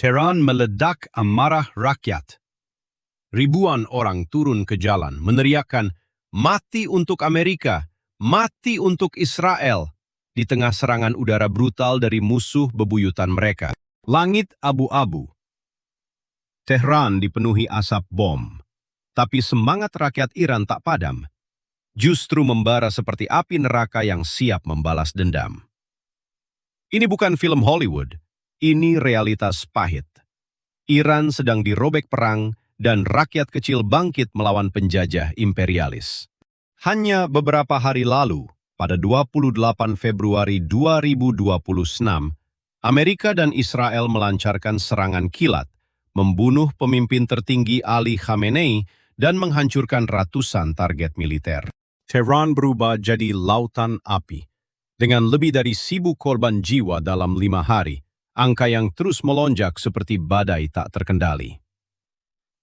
Tehran meledak amarah rakyat. Ribuan orang turun ke jalan meneriakkan, "Mati untuk Amerika, mati untuk Israel," di tengah serangan udara brutal dari musuh bebuyutan mereka. Langit abu-abu. Tehran dipenuhi asap bom. Tapi semangat rakyat Iran tak padam. Justru membara seperti api neraka yang siap membalas dendam. Ini bukan film Hollywood. Ini realitas pahit. Iran sedang dirobek perang dan rakyat kecil bangkit melawan penjajah imperialis. Hanya beberapa hari lalu, pada 28 Februari 2026, Amerika dan Israel melancarkan serangan kilat, membunuh pemimpin tertinggi Ali Khamenei dan menghancurkan ratusan target militer. Tehran berubah jadi lautan api. Dengan lebih dari 1.000 korban jiwa dalam 5 hari, angka yang terus melonjak seperti badai tak terkendali.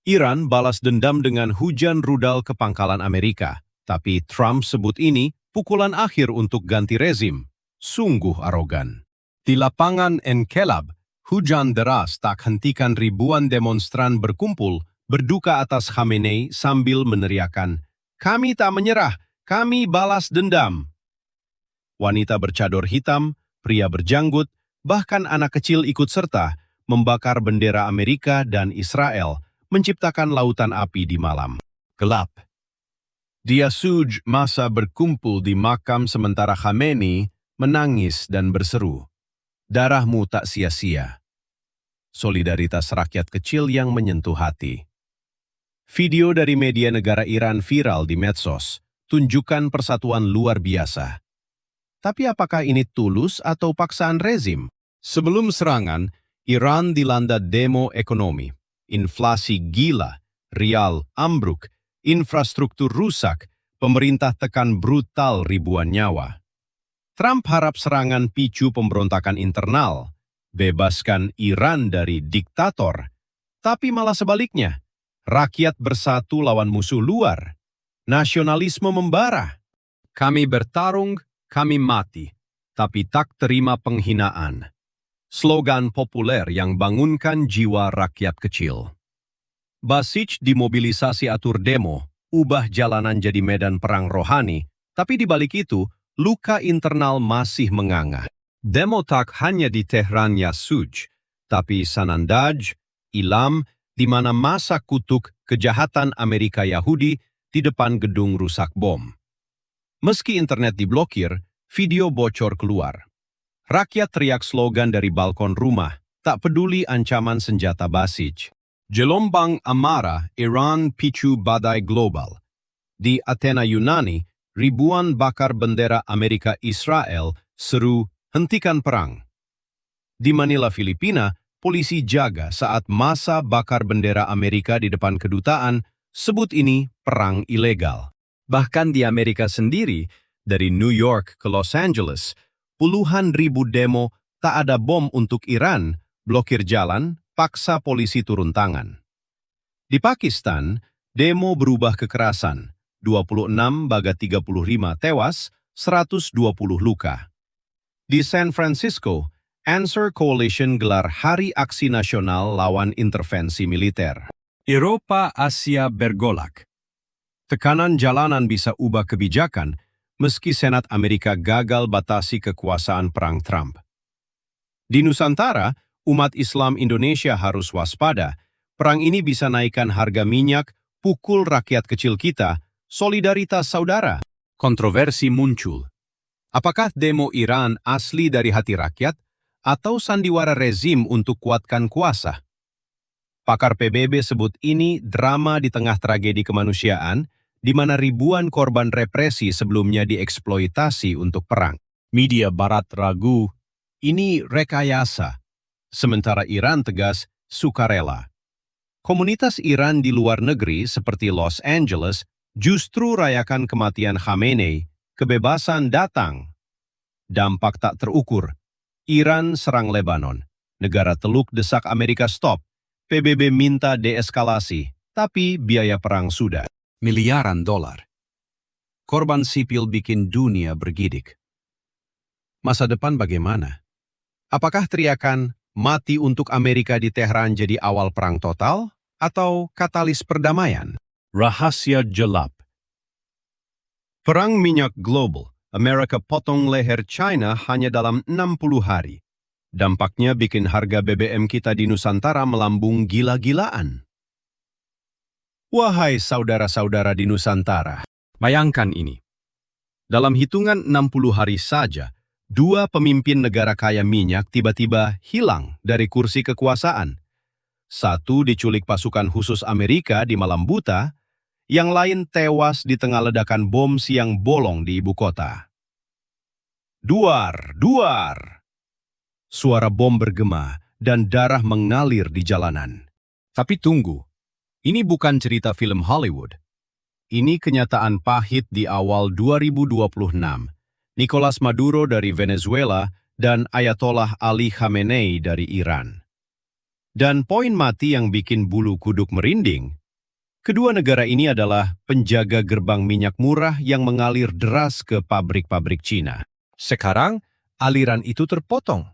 Iran balas dendam dengan hujan rudal ke pangkalan Amerika, tapi Trump sebut ini pukulan akhir untuk ganti rezim. Sungguh arogan. Di lapangan Enkelab, hujan deras tak hentikan ribuan demonstran berkumpul berduka atas Khamenei sambil meneriakan, "Kami tak menyerah, kami balas dendam." Wanita bercador hitam, pria berjanggut, bahkan anak kecil ikut serta membakar bendera Amerika dan Israel, menciptakan lautan api di malam gelap. Di Yasuj, massa berkumpul di makam sementara Khamenei menangis dan berseru, "Darahmu tak sia-sia." Solidaritas rakyat kecil yang menyentuh hati. Video dari media negara Iran viral di medsos, tunjukkan persatuan luar biasa. Tapi apakah ini tulus atau paksaan rezim? Sebelum serangan, Iran dilanda demo ekonomi, inflasi gila, rial ambruk, infrastruktur rusak, pemerintah tekan brutal ribuan nyawa. Trump harap serangan picu pemberontakan internal, bebaskan Iran dari diktator. Tapi malah sebaliknya, rakyat bersatu lawan musuh luar. Nasionalisme membara. Kami bertarung, kami mati, tapi tak terima penghinaan. Slogan populer yang bangunkan jiwa rakyat kecil. Basij dimobilisasi atur demo, ubah jalanan jadi medan perang rohani, tapi di balik itu, luka internal masih menganga. Demo tak hanya di Tehran Yasuj, tapi Sanandaj, Ilam, di mana massa kutuk kejahatan Amerika Yahudi di depan gedung rusak bom. Meski internet diblokir, video bocor keluar. Rakyat teriak slogan dari balkon rumah, tak peduli ancaman senjata Basij. Gelombang amarah Iran picu badai global. Di Athena Yunani, ribuan bakar bendera Amerika Israel seru hentikan perang. Di Manila, Filipina, polisi jaga saat massa bakar bendera Amerika di depan kedutaan, sebut ini perang ilegal. Bahkan di Amerika sendiri, dari New York ke Los Angeles, puluhan ribu demo tak ada bom untuk Iran, blokir jalan, paksa polisi turun tangan. Di Pakistan, demo berubah kekerasan, 26-35 tewas, 120 luka. Di San Francisco, Answer Coalition gelar Hari Aksi Nasional lawan intervensi militer. Eropa Asia bergolak. Tekanan jalanan bisa ubah kebijakan, meski Senat Amerika gagal batasi kekuasaan perang Trump. Di Nusantara, umat Islam Indonesia harus waspada. Perang ini bisa naikkan harga minyak, pukul rakyat kecil kita, solidaritas saudara. Kontroversi muncul. Apakah demo Iran asli dari hati rakyat, atau sandiwara rezim untuk kuatkan kuasa? Pakar PBB sebut ini drama di tengah tragedi kemanusiaan, di mana ribuan korban represi sebelumnya dieksploitasi untuk perang. Media Barat ragu, ini rekayasa. Sementara Iran tegas, sukarela. Komunitas Iran di luar negeri seperti Los Angeles justru rayakan kematian Khamenei, kebebasan datang. Dampak tak terukur. Iran serang Lebanon. Negara Teluk desak Amerika stop. PBB minta deeskalasi, tapi biaya perang sudah. Miliaran dolar. Korban sipil bikin dunia bergidik. Masa depan bagaimana? Apakah teriakan mati untuk Amerika di Teheran jadi awal perang total atau katalis perdamaian? Rahasia gelap. Perang minyak global, Amerika potong leher China hanya dalam 60 hari. Dampaknya bikin harga BBM kita di Nusantara melambung gila-gilaan. Wahai saudara-saudara di Nusantara, bayangkan ini. Dalam hitungan 60 hari saja, dua pemimpin negara kaya minyak tiba-tiba hilang dari kursi kekuasaan. Satu diculik pasukan khusus Amerika di malam buta, yang lain tewas di tengah ledakan bom siang bolong di ibu kota. Duar, duar! Suara bom bergema dan darah mengalir di jalanan. Tapi tunggu, ini bukan cerita film Hollywood. Ini kenyataan pahit di awal 2026. Nicolas Maduro dari Venezuela dan Ayatollah Ali Khamenei dari Iran. Dan poin mati yang bikin bulu kuduk merinding, kedua negara ini adalah penjaga gerbang minyak murah yang mengalir deras ke pabrik-pabrik Cina. Sekarang, aliran itu terpotong.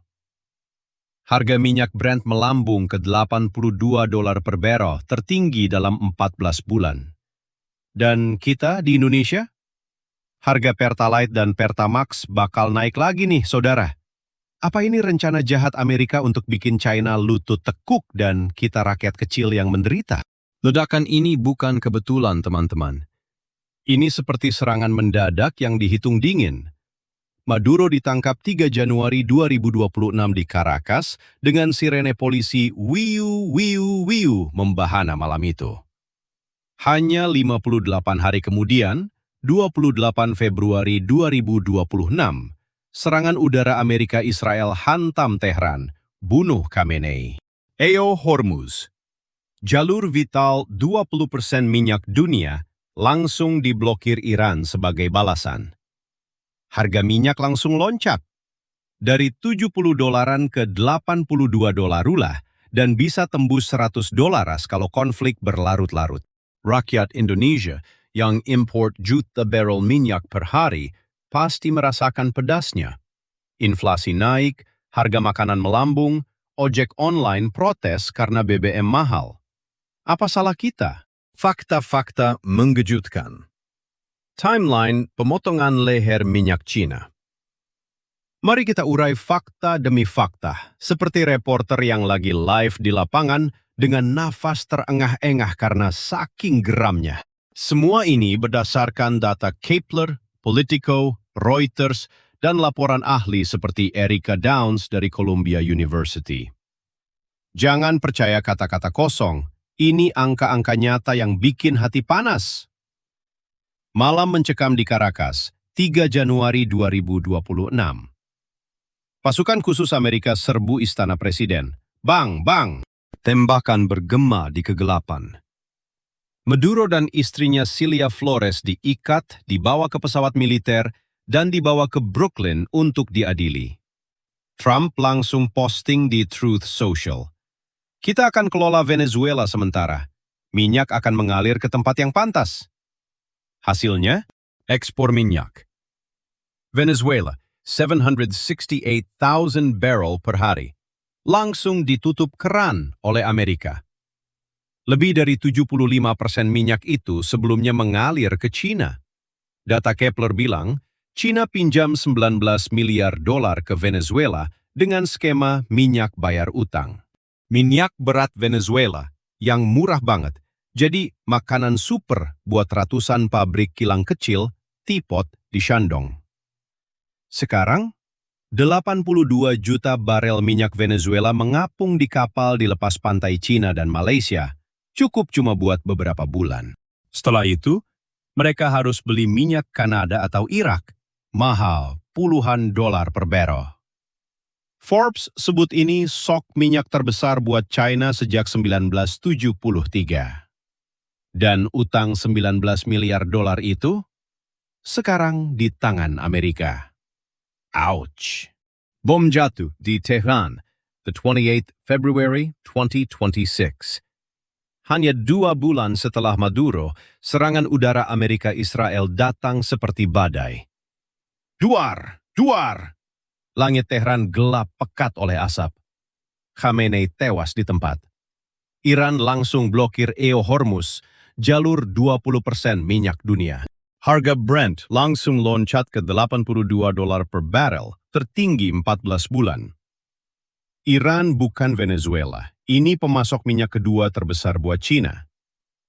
Harga minyak Brent melambung ke $82 per barrel, tertinggi dalam 14 bulan. Dan kita di Indonesia? Harga Pertalite dan Pertamax bakal naik lagi nih, saudara. Apa ini rencana jahat Amerika untuk bikin China lutut tekuk dan kita rakyat kecil yang menderita? Ledakan ini bukan kebetulan, teman-teman. Ini seperti serangan mendadak yang dihitung dingin. Maduro ditangkap 3 Januari 2026 di Caracas dengan sirene polisi wiu wiu wiu membahana malam itu. Hanya 58 hari kemudian, 28 Februari 2026, serangan udara Amerika Israel hantam Tehran, bunuh Khamenei. Eo Hormuz, jalur vital 20% minyak dunia, langsung diblokir Iran sebagai balasan. Harga minyak langsung loncat dari $70 ke $82 dan bisa tembus $100 kalau konflik berlarut-larut. Rakyat Indonesia yang import juta barrel minyak per hari pasti merasakan pedasnya. Inflasi naik, harga makanan melambung, ojek online protes karena BBM mahal. Apa salah kita? Fakta-fakta mengejutkan. Timeline pemotongan leher minyak Cina. Mari kita urai fakta demi fakta, seperti reporter yang lagi live di lapangan dengan nafas terengah-engah karena saking geramnya. Semua ini berdasarkan data Kepler, Politico, Reuters, dan laporan ahli seperti Erica Downs dari Columbia University. Jangan percaya kata-kata kosong, ini angka-angka nyata yang bikin hati panas. Malam mencekam di Caracas, 3 Januari 2026. Pasukan khusus Amerika serbu istana presiden. Bang, bang! Tembakan bergema di kegelapan. Maduro dan istrinya Cilia Flores diikat, dibawa ke pesawat militer, dan dibawa ke Brooklyn untuk diadili. Trump langsung posting di Truth Social. Kita akan kelola Venezuela sementara. Minyak akan mengalir ke tempat yang pantas. Hasilnya, ekspor minyak. Venezuela, 768,000 barrel per hari. Langsung ditutup keran oleh Amerika. Lebih dari 75% minyak itu sebelumnya mengalir ke China. Data Kepler bilang, China pinjam $19 miliar ke Venezuela dengan skema minyak bayar utang. Minyak berat Venezuela yang murah banget, jadi makanan super buat ratusan pabrik kilang kecil, teapot di Shandong. Sekarang, 82 juta barel minyak Venezuela mengapung di kapal di lepas pantai Cina dan Malaysia, cukup cuma buat beberapa bulan. Setelah itu, mereka harus beli minyak Kanada atau Irak, mahal puluhan dolar per barrel. Forbes sebut ini sok minyak terbesar buat China sejak 1973. Dan utang $19 miliar itu sekarang di tangan Amerika. Ouch! Bom jatuh di Tehran, the 28th February 2026. Hanya 2 bulan setelah Maduro, serangan udara Amerika Israel datang seperti badai. Duar! Duar! Langit Tehran gelap pekat oleh asap. Khamenei tewas di tempat. Iran langsung blokir EO Hormuz, jalur 20% minyak dunia. Harga Brent langsung loncat ke $82 per barrel, tertinggi 14 bulan. Iran bukan Venezuela. Ini pemasok minyak kedua terbesar buat China.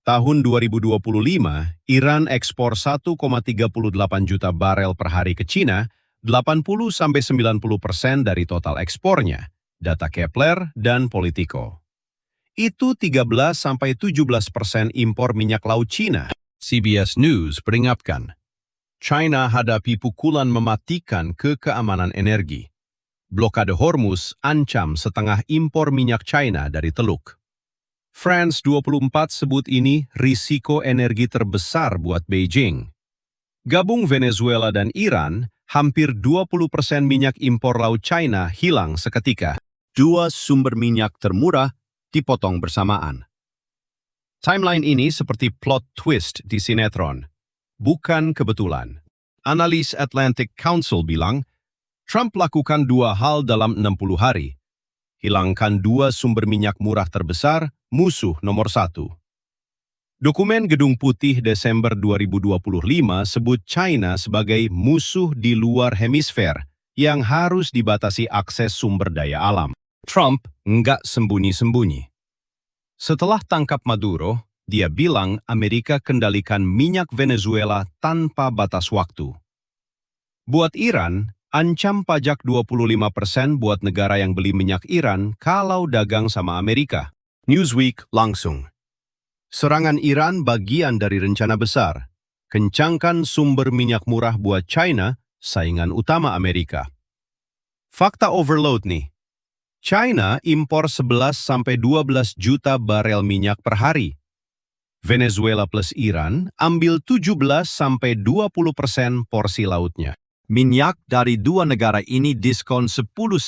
Tahun 2025, Iran ekspor 1,38 juta barel per hari ke China, 80-90% dari total ekspornya, data Kepler dan Politico. Itu 13-17% impor minyak laut China. CBS News peringatkan, China hadapi pukulan mematikan ke keamanan energi. Blokade Hormuz ancam setengah impor minyak China dari Teluk. France 24 sebut ini risiko energi terbesar buat Beijing. Gabung Venezuela dan Iran, hampir 20% minyak impor laut China hilang seketika. Dua sumber minyak termurah dipotong bersamaan. Timeline ini seperti plot twist di sinetron. Bukan kebetulan. Analis Atlantic Council bilang, Trump lakukan dua hal dalam 60 hari. Hilangkan dua sumber minyak murah terbesar, musuh nomor satu. Dokumen Gedung Putih Desember 2025 sebut China sebagai musuh di luar hemisfer yang harus dibatasi akses sumber daya alam. Trump nggak sembunyi-sembunyi. Setelah tangkap Maduro, dia bilang Amerika kendalikan minyak Venezuela tanpa batas waktu. Buat Iran, ancam pajak 25% buat negara yang beli minyak Iran kalau dagang sama Amerika. Newsweek langsung. Serangan Iran bagian dari rencana besar. Kencangkan sumber minyak murah buat China, saingan utama Amerika. Fakta overload nih. China impor 11-12 juta barel minyak per hari. Venezuela plus Iran ambil 17-20% porsi lautnya. Minyak dari dua negara ini diskon $10-30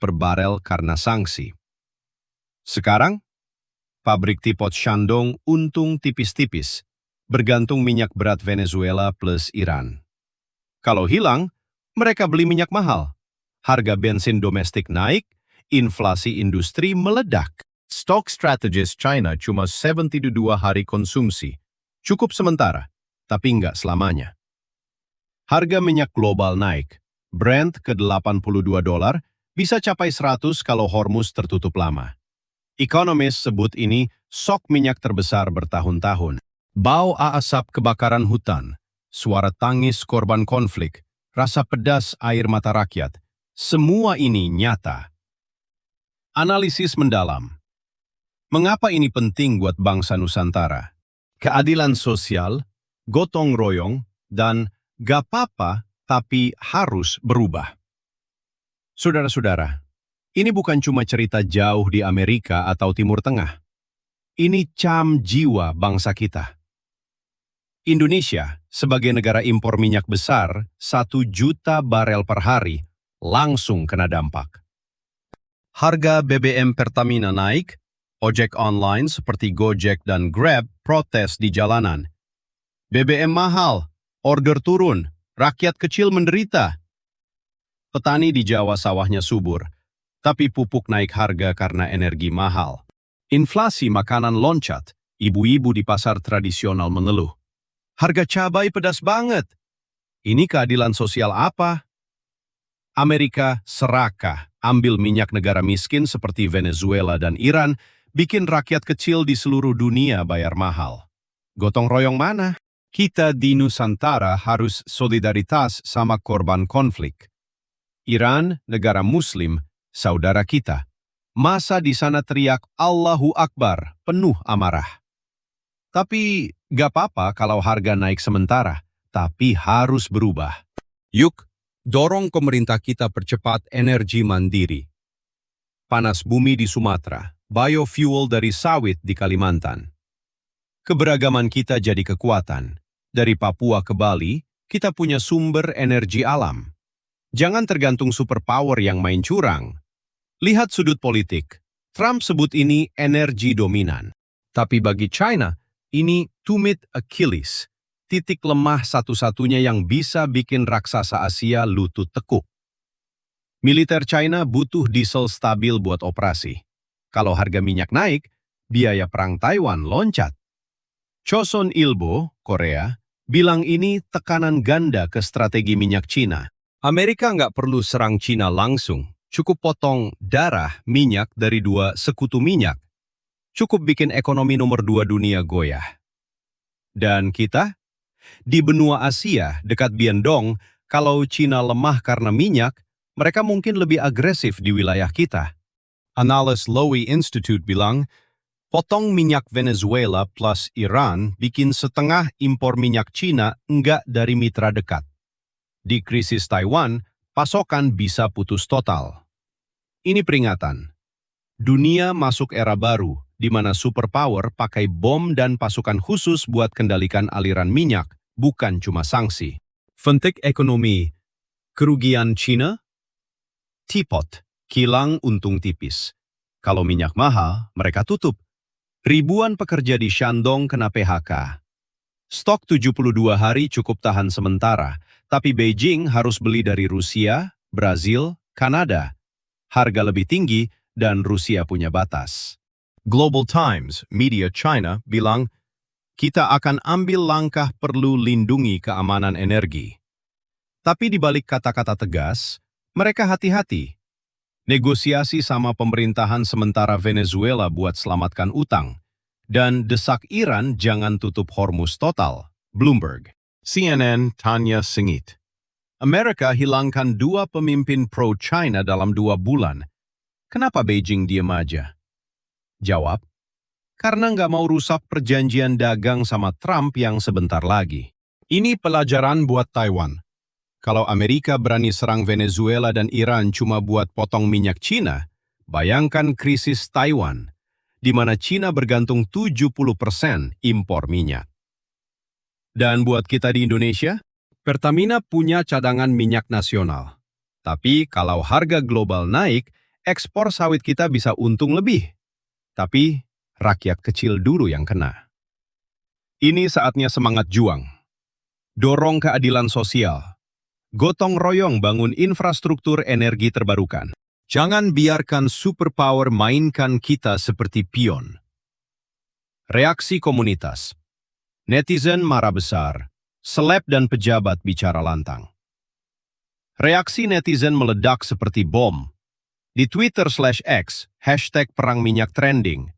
per barel karena sanksi. Sekarang, pabrik tipot Shandong untung tipis-tipis, bergantung minyak berat Venezuela plus Iran. Kalau hilang, mereka beli minyak mahal. Harga bensin domestik naik, inflasi industri meledak. Stock strategist China cuma 72 hari konsumsi. Cukup sementara, tapi nggak selamanya. Harga minyak global naik. Brent ke $82, bisa capai 100 kalau Hormuz tertutup lama. Ekonomis sebut ini shock minyak terbesar bertahun-tahun. Bau asap kebakaran hutan, suara tangis korban konflik, rasa pedas air mata rakyat. Semua ini nyata. Analisis mendalam. Mengapa ini penting buat bangsa Nusantara? Keadilan sosial, gotong royong, dan gak apa-apa tapi harus berubah. Saudara-saudara, ini bukan cuma cerita jauh di Amerika atau Timur Tengah. Ini cam jiwa bangsa kita. Indonesia, sebagai negara impor minyak besar, 1 juta barel per hari, langsung kena dampak. Harga BBM Pertamina naik, ojek online seperti Gojek dan Grab protes di jalanan. BBM mahal, order turun, rakyat kecil menderita. Petani di Jawa sawahnya subur, tapi pupuk naik harga karena energi mahal. Inflasi makanan loncat, ibu-ibu di pasar tradisional mengeluh. Harga cabai pedas banget. Ini keadilan sosial apa? Amerika serakah, ambil minyak negara miskin seperti Venezuela dan Iran, bikin rakyat kecil di seluruh dunia bayar mahal. Gotong royong mana? Kita di Nusantara harus solidaritas sama korban konflik. Iran, negara Muslim, saudara kita. Masa di sana teriak Allahu Akbar, penuh amarah. Tapi gak apa-apa kalau harga naik sementara, tapi harus berubah. Yuk, dorong pemerintah kita percepat energi mandiri. Panas bumi di Sumatera, biofuel dari sawit di Kalimantan. Keberagaman kita jadi kekuatan. Dari Papua ke Bali, kita punya sumber energi alam. Jangan tergantung superpower yang main curang. Lihat sudut politik. Trump sebut ini energi dominan. Tapi bagi China, ini tumit Achilles. Titik lemah satu-satunya yang bisa bikin raksasa Asia lutut tekuk. Militer China butuh diesel stabil buat operasi. Kalau harga minyak naik, biaya perang Taiwan loncat. Chosun Ilbo, Korea, bilang ini tekanan ganda ke strategi minyak Cina. Amerika nggak perlu serang Cina langsung, cukup potong darah minyak dari dua sekutu minyak. Cukup bikin ekonomi nomor 2 dunia goyah. Dan kita? Di benua Asia, dekat Biendong, kalau Cina lemah karena minyak, mereka mungkin lebih agresif di wilayah kita. Analis Lowy Institute bilang, potong minyak Venezuela plus Iran bikin setengah impor minyak Cina enggak dari mitra dekat. Di krisis Taiwan, pasokan bisa putus total. Ini peringatan. Dunia masuk era baru, di mana superpower pakai bom dan pasukan khusus buat kendalikan aliran minyak, bukan cuma sanksi. Fentik ekonomi, kerugian Cina? Teapot, kilang untung tipis. Kalau minyak mahal, mereka tutup. Ribuan pekerja di Shandong kena PHK. Stok 72 hari cukup tahan sementara, tapi Beijing harus beli dari Rusia, Brazil, Kanada. Harga lebih tinggi dan Rusia punya batas. Global Times, media China, bilang, kita akan ambil langkah perlu lindungi keamanan energi. Tapi di balik kata-kata tegas, mereka hati-hati. Negosiasi sama pemerintahan sementara Venezuela buat selamatkan utang. Dan desak Iran jangan tutup Hormuz total. Bloomberg. CNN Tanya Singit. Amerika hilangkan 2 pemimpin pro-China dalam 2 bulan. Kenapa Beijing diem aja? Jawab, karena nggak mau rusak perjanjian dagang sama Trump yang sebentar lagi. Ini pelajaran buat Taiwan. Kalau Amerika berani serang Venezuela dan Iran cuma buat potong minyak Cina, bayangkan krisis Taiwan, di mana Cina bergantung 70% impor minyak. Dan buat kita di Indonesia, Pertamina punya cadangan minyak nasional. Tapi kalau harga global naik, ekspor sawit kita bisa untung lebih. Tapi rakyat kecil dulu yang kena. Ini saatnya semangat juang. Dorong keadilan sosial. Gotong royong bangun infrastruktur energi terbarukan. Jangan biarkan superpower mainkan kita seperti pion. Reaksi komunitas. Netizen marah besar. Seleb dan pejabat bicara lantang. Reaksi netizen meledak seperti bom. Di Twitter/X, hashtag perang minyak trending.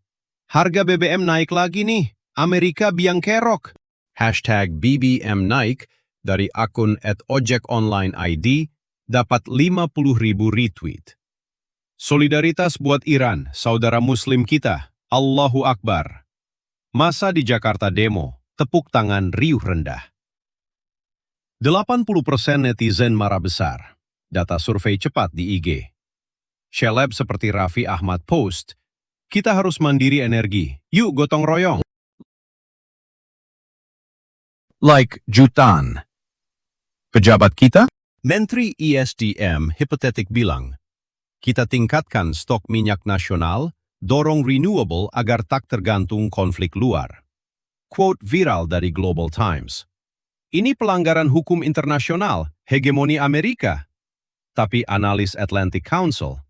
Harga BBM naik lagi nih, Amerika biang kerok. Hashtag BBM naik dari akun @ojekonline.id dapat 50.000 retweet. Solidaritas buat Iran, saudara muslim kita. Allahu Akbar. Masa di Jakarta demo, tepuk tangan riuh rendah. 80% netizen marah besar. Data survei cepat di IG. Seleb seperti Raffi Ahmad post, kita harus mandiri energi. Yuk gotong royong. Like jutaan. Pejabat kita? Menteri ESDM hipotetik bilang, kita tingkatkan stok minyak nasional, dorong renewable agar tak tergantung konflik luar. Quote viral dari Global Times. Ini pelanggaran hukum internasional, hegemoni Amerika. Tapi analis Atlantic Council,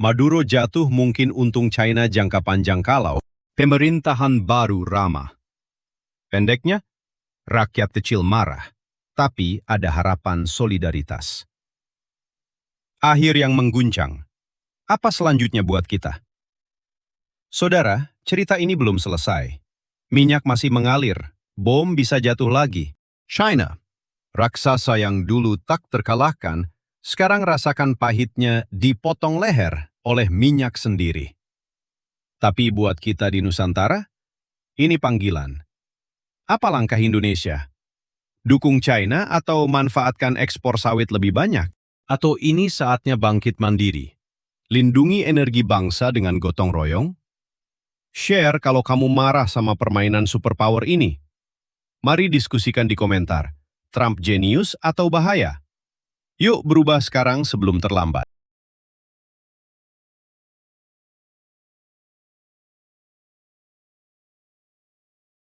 Maduro jatuh mungkin untung China jangka panjang kalau pemerintahan baru ramah. Pendeknya, rakyat kecil marah. Tapi ada harapan solidaritas. Akhir yang mengguncang. Apa selanjutnya buat kita? Saudara, cerita ini belum selesai. Minyak masih mengalir, bom bisa jatuh lagi. China, raksasa yang dulu tak terkalahkan, sekarang rasakan pahitnya dipotong leher oleh minyak sendiri. Tapi buat kita di Nusantara, ini panggilan. Apa langkah Indonesia? Dukung China atau manfaatkan ekspor sawit lebih banyak? Atau ini saatnya bangkit mandiri? Lindungi energi bangsa dengan gotong royong? Share kalau kamu marah sama permainan superpower ini. Mari diskusikan di komentar. Trump jenius atau bahaya? Yuk berubah sekarang sebelum terlambat.